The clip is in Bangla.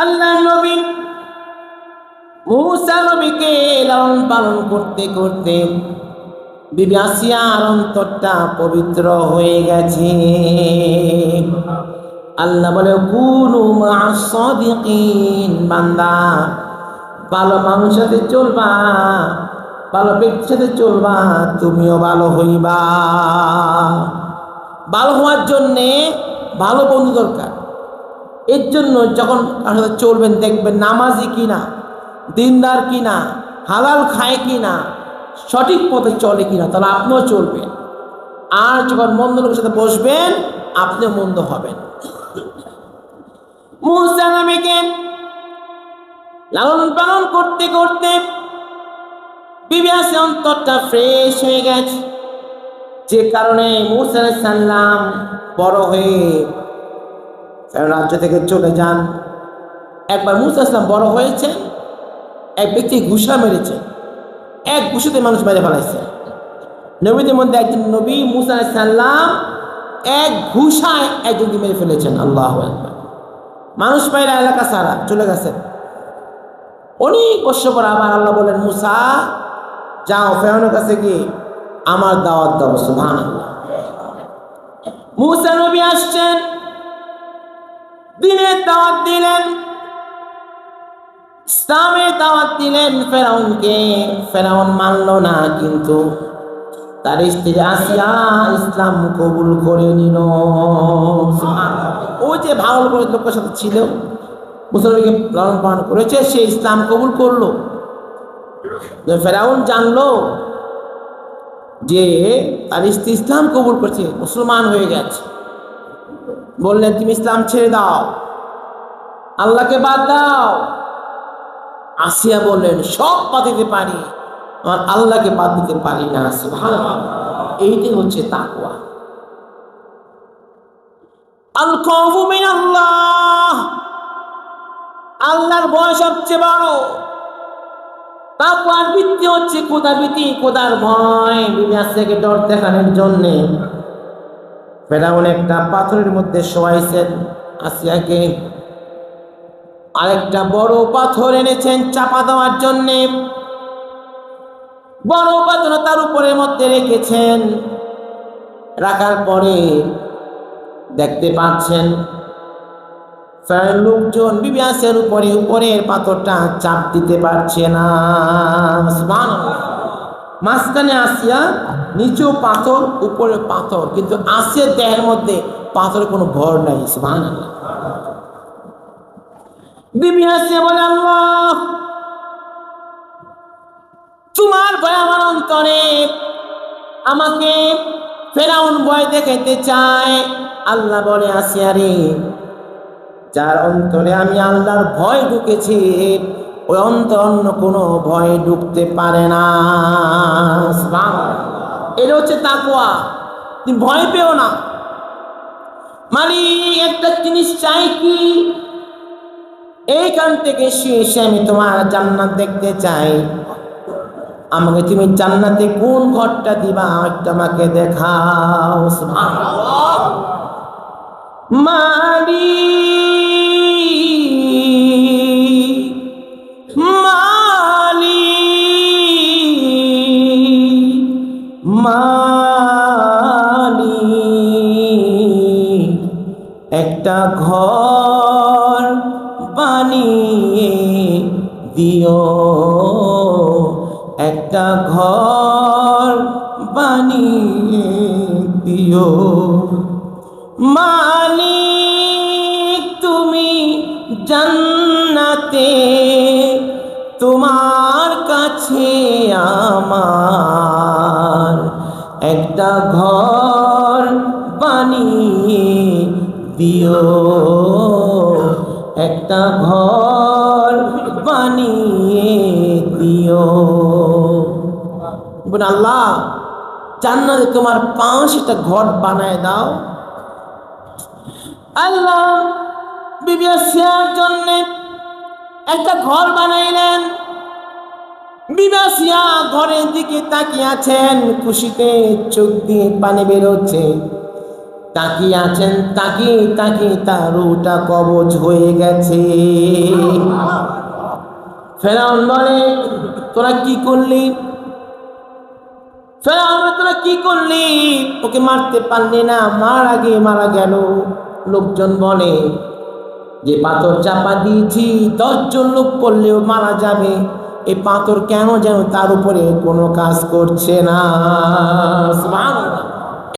আল্লাহ নবী মূসা নবীকে লালন পালন করতে করতে বিবি আসিয়ার অন্তরটা পবিত্র হয়ে গেছে। আল্লাহ বলে কুনু মা'আস সাদিকিন, বান্দা ভালো মানুষের সাথে চলবা, ভালো ব্যক্তির সাথে চলবা, তুমিও ভালো হইবা। ভালো হওয়ার জন্যে ভালো বন্ধু দরকার। এর জন্য যখন কার সাথে চলবেন দেখবেন নামাজি কিনা, দিনদার কিনা, হালাল খায় কিনা, সঠিক পথে চলে কিনা, তাহলে আপনিও চলবেন। আর যখন মন্দ লোকের সাথে বসবেন আপনিও মন্দ হবেন। মূসা নবীকে লালন পালন করতে করতে বিবি আসিয়ার অন্তরটা ফ্রেশ হয়ে গেছে, যে কারণে মূসা আলাইহিস সালাম বড় হয়ে রাজ্য থেকে চলে যান। একবার মূসা আলাইহিস সালাম বড় হয়েছে, এক ব্যক্তি ঘুষা মেরেছে, এক ঘুষাতে মানুষ মেরে ফেলাইছে। নবীদের মধ্যে একজন নবী মূসা আলাইহিস সালাম এক ঘুষায় একজনকে মেরে ফেলেছেন। আল্লাহু আকবার। মানুষ মেরে এলাকা সারা চলে গেছেন। অনেক বছর পর আবার আল্লাহ বলেন, মূসা যাও ফেরাউনের কাছে গিয়ে আমার দাওয়াত দাও। সুবহানাল্লাহ। মূসা নবী আসছেন, দিনের দাওয়াত দিলেন, ইসলামের দাওয়াত দিলেন ফেরাউনকে। ফেরাউন মানল না, কিন্তু তার স্ত্রী আসিয়া ইসলাম কবুল করে নিল। ও যে ভালো লোকের সাথে ছিল, মুসলমানকে লালন পালন করেছে, সে ইসলাম কবুল করলো। ফেরাউন জানলো যে তার স্ত্রী ইসলাম কবুল করছে, মুসলমান হয়ে গেছে। বললেন তুমি ইসলাম ছেড়ে দাও, আল্লাহকে বাদ দাও। আসিয়া বললেন সব বাদ দিতে পারি, আমার আল্লাহকে বাদ দিতে পারি না। সুবহানাল্লাহ। এইটাই হচ্ছে তাকওয়া। আল খাউফু মিনাল্লাহ, আল্লাহর ভয় সবচেয়ে বড়। তাকওয়ার ভিত্তি হচ্ছে খোদা ভীতি, খোদার ভয়। বিবি আসিয়াকে ডর দেখানোর জন্যে ফেরাউন একটা পাথরের মধ্যে শোয়াইছেন আসিয়াকে, আরেকটা বড় পাথর এনেছেন চাপা দেওয়ার জন্যে। বড় পাথর তার উপরের মধ্যে রেখেছেন। রাখার পরে দেখতে পাচ্ছেন লোকজন বিবি আসিয়ার উপরের পাথরটা চাপ দিতে পারছে না। সুবহানাল্লাহ। মাঝখানে আসিয়া, নিচেও পাথর, উপরে পাথর, কিন্তু আসিয়ার দেহের মধ্যে পাথরের কোনো ভর নাই। সুবহানাল্লাহ। বিবি আসিয়া বলে আল্লাহ তোমার ভয় আমার অন্তরে, আমাকে ফেরাউন ভয় দেখাইতে চায়। আল্লাহ বলে আসিয়া রে, যার অন্তরে আমি আল্লাহর ভয় ঢুকেছি ওই অন্তর অন্য কোনো ভয় ঢুকতে পারে না। এটা হচ্ছে তাকওয়া। তুমি ভয় পেও না। মালিক একটা জিনিস চাই কি, এইখান থেকে শুয়ে আমি তোমার জান্নাত দেখতে চাই, আমাকে তুমি জান্নাতে কোন ঘরটা দিবা একটা আমাকে দেখাও। সুবহানাল্লাহ। মালিক মালিক মালিক, একটা ঘর বানিয়ে দিও, একটা ঘর বানিয়ে দিও। মালিক তুমি জান্নাতে, তোমার কাছে আমার একটা ঘর বানিয়ে দিও, একটা ঘর বানিয়ে দিও। বলে আল্লাহ জান্নাতে তোমার 5টা ঘর বানায় দাও। আল্লাহ বিবি আসিয়ার জন্য একটা ঘর বানাইলেন। বিবি আসিয়া ঘরের দিকে তাকিয়ে আছেন, খুশিতে চোখ দিয়ে পানি বেরোচ্ছে। তাকিয়ে আছেন, তাকিয়ে তাকিয়ে তার রূহটা কবজ হয়ে গেছে। ফেরাউন বলে, তোরা কি করলি? ফেরাউন বলে, তোরা কি করলি? ওকে মারতে পারলি না, মার আগে মারা গেল। লোকজন বলে যে পাথর চাপা দিয়েছি, 10 জন লোক করলেও মারা যাবে, এই পাথর কেন যেন তার উপরে কোনো কাজ করছে না। সুবহানাল্লাহ।